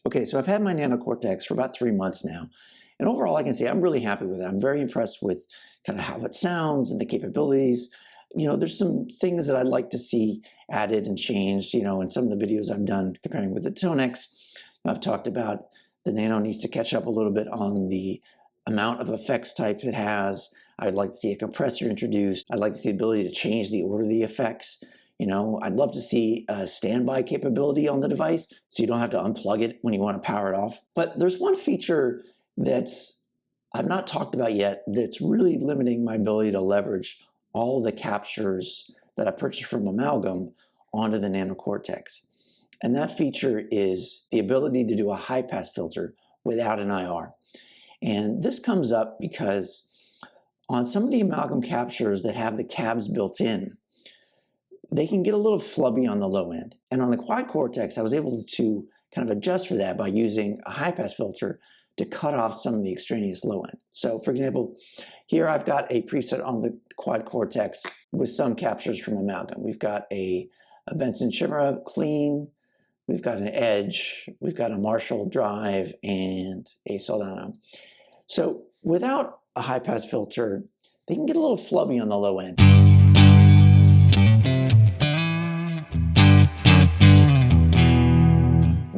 Okay, so I've had my Nano Cortex for about 3 months now, and overall I can say I'm really happy with it. I'm very impressed with kind of how it sounds and the capabilities. There's some things that I'd like to see added and changed, in some of the videos I've done comparing with the Tonex. I've talked about the Nano needs to catch up a little bit on the amount of effects type it has. I'd like to see a compressor introduced. I'd like to see the ability to change the order of the effects. I'd love to see a standby capability on the device so you don't have to unplug it when you want to power it off. But there's one feature that's I've not talked about yet that's really limiting my ability to leverage all the captures that I purchased from Amalgam onto the Nano Cortex. And that feature is the ability to do a high-pass filter without an IR. And this comes up because on some of the Amalgam captures that have the cabs built in, they can get a little flubby on the low end. And on the Quad Cortex, I was able to kind of adjust for that by using a high-pass filter to cut off some of the extraneous low end. So for example, here I've got a preset on the Quad Cortex with some captures from Amalgam. We've got a Benson Chimera clean, we've got an Edge, we've got a Marshall drive, and a Soldano. So without a high-pass filter, they can get a little flubby on the low end.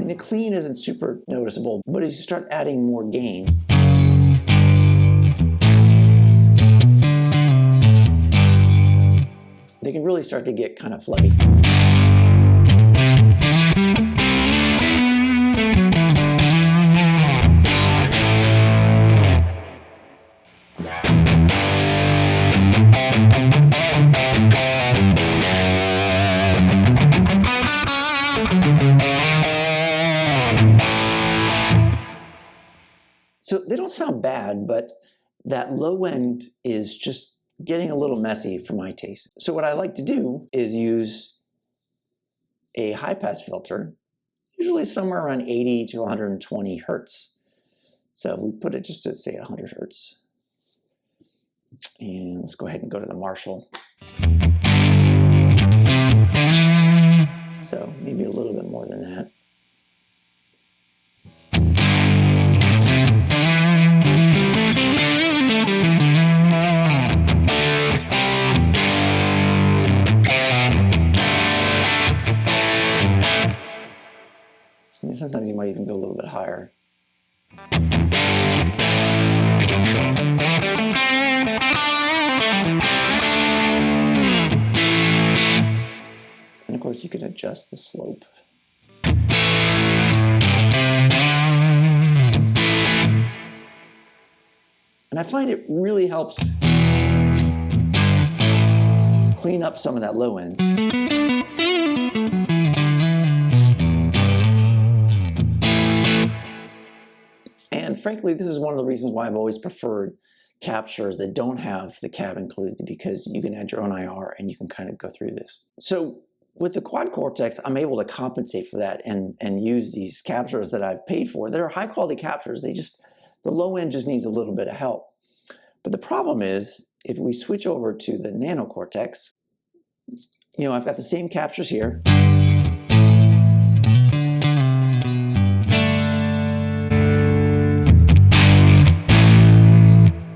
The clean isn't super noticeable, but as you start adding more gain, they can really start to get kind of flubby. So they don't sound bad, but that low end is just getting a little messy for my taste. So what I like to do is use a high-pass filter, usually somewhere around 80 to 120 hertz. So we put it just at, say, 100 hertz. And let's go ahead and go to the Marshall. So maybe a little bit more than that. Sometimes you might even go a little bit higher. And of course you can adjust the slope. And I find it really helps clean up some of that low end. And frankly, this is one of the reasons why I've always preferred captures that don't have the cab included, because you can add your own IR and you can kind of go through this. So with the Quad Cortex, I'm able to compensate for that and use these captures that I've paid for. They're high quality captures. The low end just needs a little bit of help. But the problem is, if we switch over to the Nano Cortex, I've got the same captures here.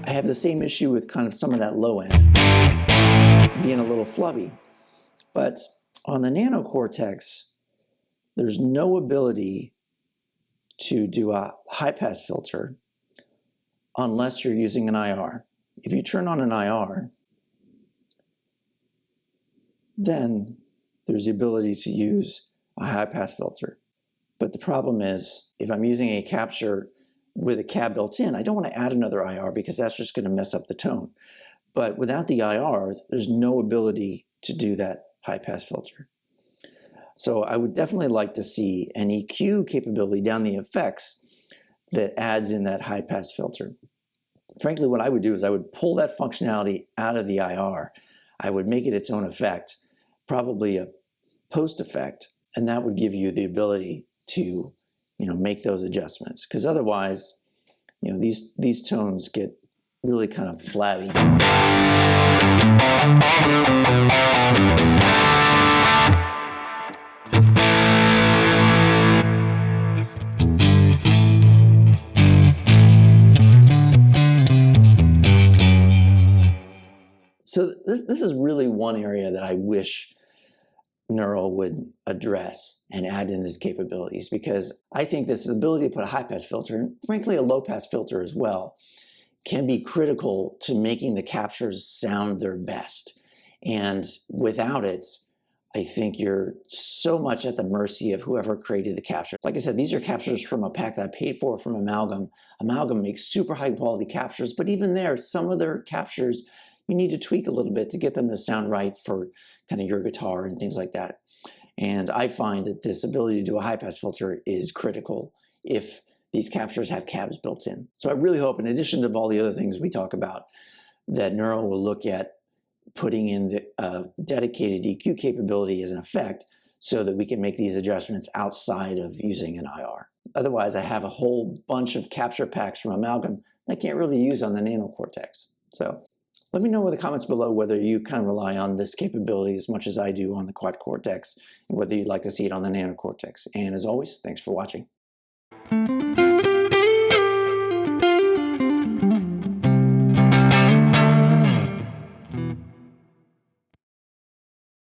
I have the same issue with kind of some of that low end being a little flubby. But on the Nano Cortex, there's no ability to do a high-pass filter unless you're using an IR. If you turn on an IR, then there's the ability to use a high-pass filter. But the problem is, if I'm using a capture with a cab built in, I don't want to add another IR because that's just going to mess up the tone. But without the IR, there's no ability to do that high-pass filter. So I would definitely like to see an EQ capability down the effects that adds in that high-pass filter. Frankly, what I would do is I would pull that functionality out of the IR. I would make it its own effect, probably a post effect, and that would give you the ability to make those adjustments, because otherwise, these tones get really kind of flabby. So this is really one area that I wish Neural would address and add in its capabilities, because I think this ability to put a high-pass filter, and frankly a low-pass filter as well, can be critical to making the captures sound their best. And without it, I think you're so much at the mercy of whoever created the capture. Like I said, these are captures from a pack that I paid for from Amalgam. Amalgam makes super high quality captures, but even there, some of their captures, you need to tweak a little bit to get them to sound right for kind of your guitar and things like that. And I find that this ability to do a high pass filter is critical if these captures have cabs built in. So I really hope, in addition to all the other things we talk about, that Neural will look at putting in the dedicated EQ capability as an effect so that we can make these adjustments outside of using an IR. Otherwise, I have a whole bunch of capture packs from Amalgam that I can't really use on the Nano Cortex. So let me know in the comments below whether you kind of rely on this capability as much as I do on the Quad Cortex, and whether you'd like to see it on the Nano Cortex. And as always, thanks for watching.